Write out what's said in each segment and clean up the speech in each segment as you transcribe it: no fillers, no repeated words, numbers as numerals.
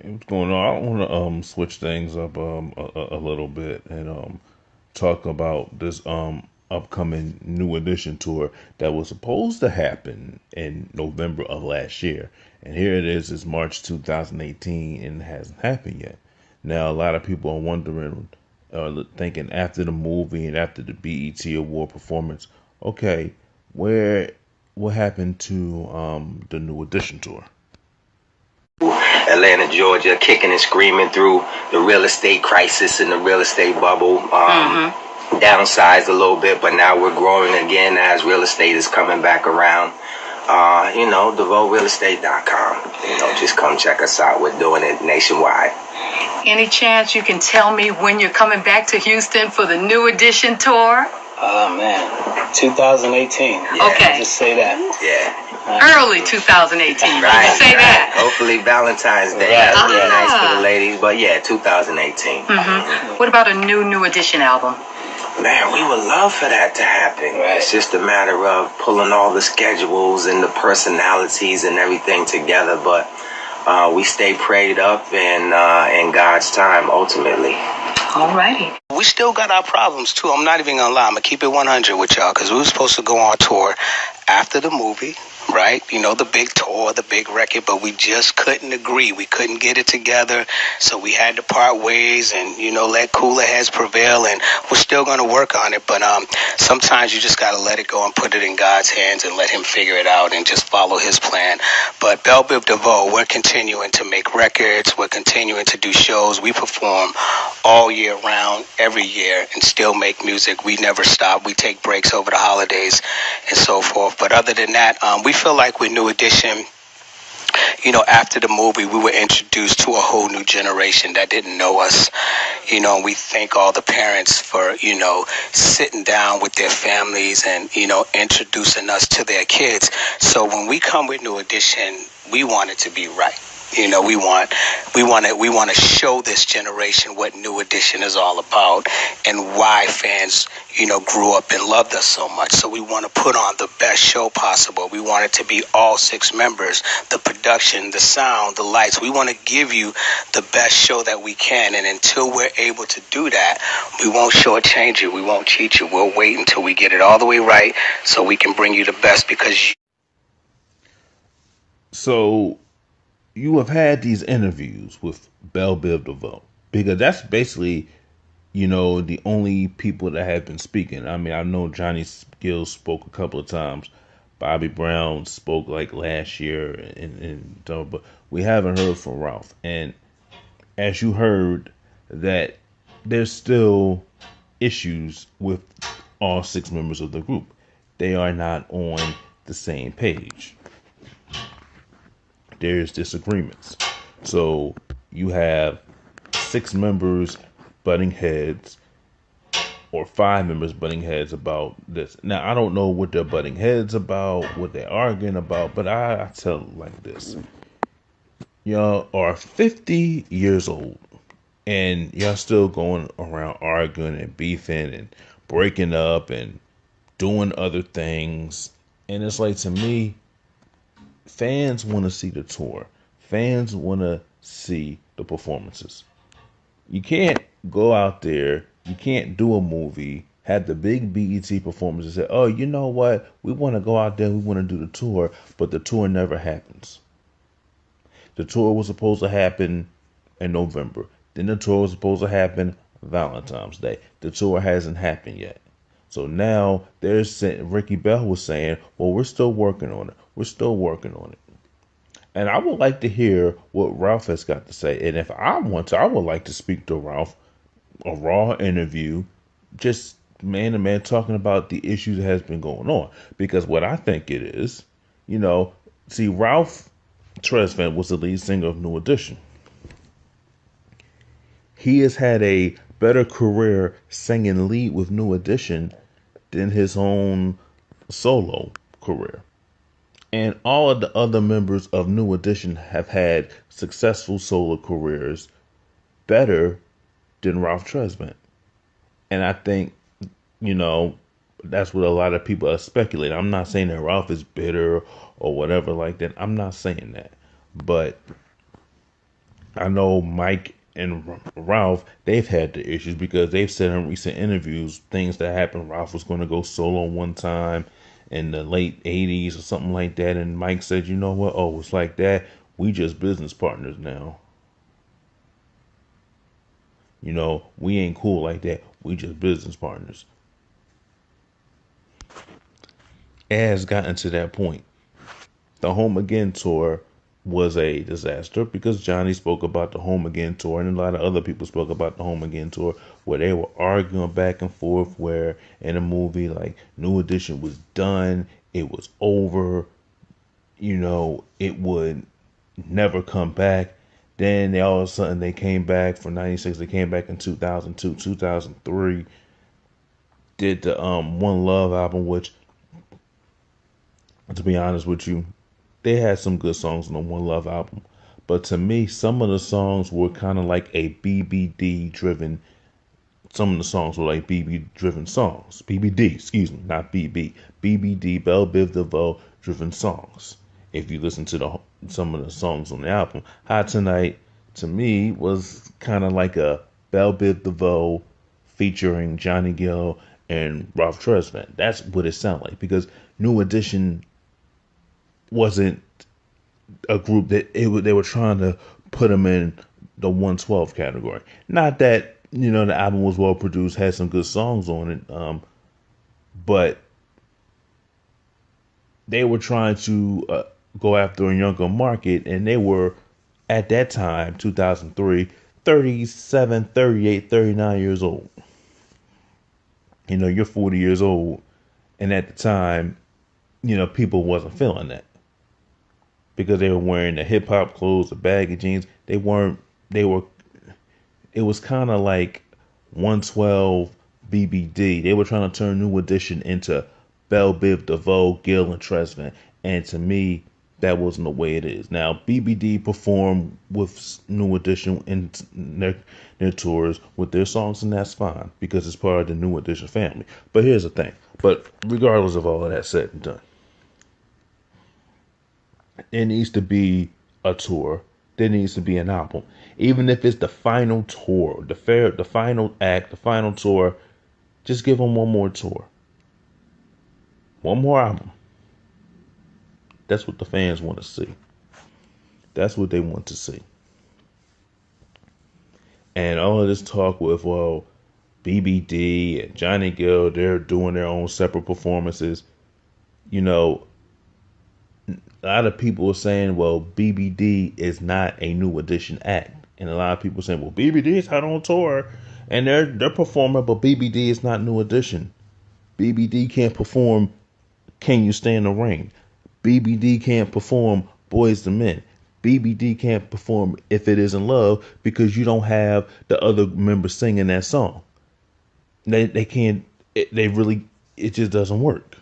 What's going on? I want to switch things up a little bit and talk about this upcoming New Edition tour that was supposed to happen in November of last year, and here it is. It's March 2018, and it hasn't happened yet. Now a lot of people are wondering, thinking after the movie and after the BET Award performance, okay, where what happened to the New Edition tour? Atlanta, Georgia, kicking and screaming through the real estate crisis and the real estate bubble. Downsized a little bit, but now we're growing again as real estate is coming back around. DeVoeRealEstate.com. Just come check us out. We're doing it nationwide. Any chance you can tell me when you're coming back to Houston for the New Edition tour? Oh man, 2018. Yeah. Okay. Just say that. Yeah. Early 2018. Right. Say that. Hopefully Valentine's Day. Right. That'll be Ah. nice for the ladies. But yeah, 2018. What about a New Edition album? Man, we would love for that to happen. Right. It's just a matter of pulling all the schedules and the personalities and everything together. But we stay prayed up and in God's time ultimately. Alrighty. We still got our problems too. I'm not even gonna lie. I'm gonna keep it 100 with y'all because we were supposed to go on tour after the movie, right? The big tour, the big record, but we just couldn't agree. We couldn't get it together, so we had to part ways and let cooler heads prevail. And we're still gonna work on it, but sometimes you just gotta let it go and put it in God's hands and let Him figure it out and just follow His plan. But Belle Biv DeVoe, we're continuing to make records. We're continuing to do shows. We perform all year round, every year, and still make music. We never stop. We take breaks over the holidays and so forth. But other than that, we feel like with New Edition, after the movie, we were introduced to a whole new generation that didn't know us. And we thank all the parents for, sitting down with their families and, introducing us to their kids. So when we come with New Edition, we want it to be right. We want to show this generation what New Edition is all about and why fans, grew up and loved us so much. So we want to put on the best show possible. We want it to be all 6 members, the production, the sound, the lights. We want to give you the best show that we can. And until we're able to do that, we won't shortchange you. We won't cheat you. We'll wait until we get it all the way right so we can bring you the best because So you have had these interviews with Belle Biv DeVoe because that's basically, the only people that have been speaking. I mean, I know Johnny Gill spoke a couple of times. Bobby Brown spoke like last year, but we haven't heard from Ralph. And as you heard, that there's still issues with all 6 members of the group. They are not on the same page. There's disagreements. So you have 6 members butting heads, or 5 members butting heads about this. Now, I don't know what they're butting heads about, what they're arguing about, but I tell it like this. Y'all are 50 years old, and y'all still going around arguing and beefing and breaking up and doing other things. And it's like, to me, fans want to see the tour. Fans want to see the performances. You can't go out there, you can't do a movie, have the big BET performance and say, oh, you know what? We want to go out there, we want to do the tour, but the tour never happens. The tour was supposed to happen in November. Then the tour was supposed to happen Valentine's Day. The tour hasn't happened yet. So now Ricky Bell was saying, well, we're still working on it. We're still working on it. And I would like to hear what Ralph has got to say. And if I want to, I would like to speak to Ralph, a raw interview, just man to man, talking about the issues that has been going on. Because what I think it is, see, Ralph Tresvant was the lead singer of New Edition. He has had a better career singing lead with New Edition than his own solo career. And all of the other members of New Edition have had successful solo careers better than Ralph Tresvant. And I think, that's what a lot of people are speculating. I'm not saying that Ralph is bitter or whatever like that. I'm not saying that. But I know Mike and Ralph, they've had the issues because they've said in recent interviews things that happened. Ralph was going to go solo one time in the late 80s or something like that. And Mike said, you know what? Oh, it's like that. We just business partners now. You know, we ain't cool like that. We just business partners. It has gotten to that point. The Home Again tour was a disaster because Johnny spoke about the Home Again tour, and a lot of other people spoke about the Home Again tour, where they were arguing back and forth. Where in a movie, like New Edition was done, it was over, you know, it would never come back. Then they all of a sudden they came back for '96. They came back in 2002, 2003. Did the One Love album, which, to be honest with you, they had some good songs on the One Love album. But to me, some of the songs were kind of like a BBD driven. Some of the songs were like BB driven songs. BBD, excuse me, not BB. BBD, Belle Biv DeVoe driven songs. If you listen to some of the songs on the album, Hot Tonight to me was kind of like a Belle Biv DeVoe featuring Johnny Gill and Ralph Tresvant. That's what it sounded like because New Edition wasn't a group that they were trying to put them in the 112 category. Not that, you know, the album was well produced, had some good songs on it, but they were trying to go after a younger market, and they were at that time, 2003, 37, 38, 39 years old. You know, you're 40 years old, and at the time, you know, people wasn't feeling that because they were wearing the hip hop clothes, the baggy jeans. They weren't. They were. It was kind of like 112 BBD. They were trying to turn New Edition into Belle Biv DeVoe, Gill, and Tresvant, and to me, that wasn't the way it is. Now, BBD performed with New Edition in their tours with their songs, and that's fine because it's part of the New Edition family. But here's the thing. But regardless of all of that said and done, there needs to be a tour. There needs to be an album. Even if it's the final tour, the final act, the final tour, just give them one more tour. One more album. That's what the fans want to see. That's what they want to see. And all of this talk with, well, BBD and Johnny Gill, they're doing their own separate performances. You know, a lot of people are saying, well, BBD is not a New Edition act. And a lot of people saying, well, BBD is out on tour and they're performing, but BBD is not New Edition. BBD can't perform Can You Stay in the Rain? BBD can't perform Boys to Men. BBD can't perform If It Isn't Love because you don't have the other members singing that song. They can't, it just doesn't work.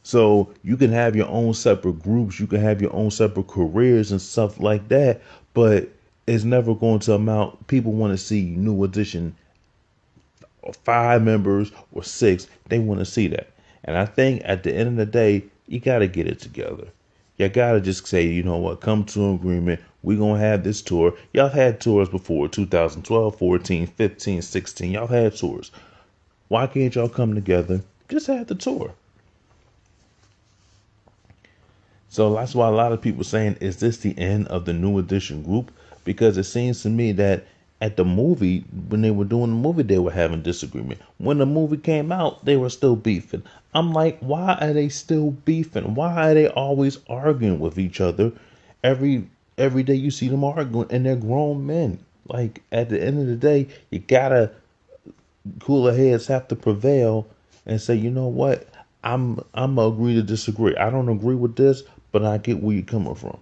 So you can have your own separate groups, you can have your own separate careers and stuff like that, but it's never going to amount. People want to see New Edition, 5 members or 6. They want to see that. And I think at the end of the day, you got to get it together. You got to just say, you know what, come to an agreement. We're going to have this tour. Y'all had tours before, 2012, 14, 15, 16. Y'all had tours. Why can't y'all come together? Just have the tour. So that's why a lot of people are saying, is this the end of the New Edition group? Because it seems to me that at the movie, when they were doing the movie, they were having disagreement. When the movie came out, they were still beefing. I'm like, why are they still beefing? Why are they always arguing with each other? Every day you see them arguing, and they're grown men. Like, at the end of the day, you gotta, cooler heads have to prevail and say, you know what? I'm gonna agree to disagree. I don't agree with this, but I get where you're coming from.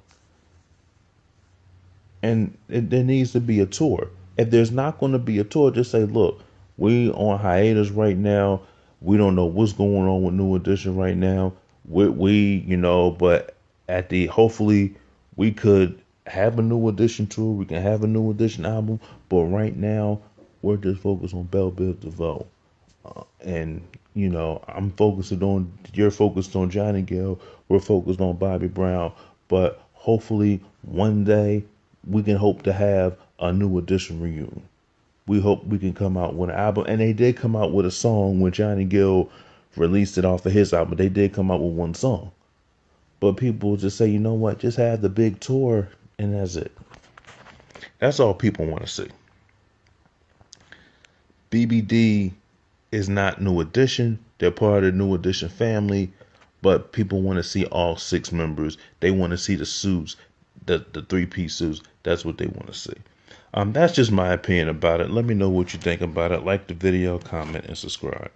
And there needs to be a tour. If there's not going to be a tour, just say, look, we on hiatus right now. We don't know what's going on with New Edition right now. You know, but hopefully we could have a New Edition tour. We can have a New Edition album. But right now, we're just focused on Belle Biv DeVoe. And, you know, you're focused on Johnny Gill. We're focused on Bobby Brown. But hopefully one day we can hope to have a New Edition reunion. We hope we can come out with an album. And they did come out with a song when Johnny Gill released it off of his album. They did come out with one song. But people just say, you know what, just have the big tour and that's it. That's all people want to see. BBD is not New Edition. They're part of the New Edition family. But people want to see all 6 members. They want to see the suits, the 3-piece suits. That's what they want to see. That's just my opinion about it. Let me know what you think about it. Like the video, comment, and subscribe.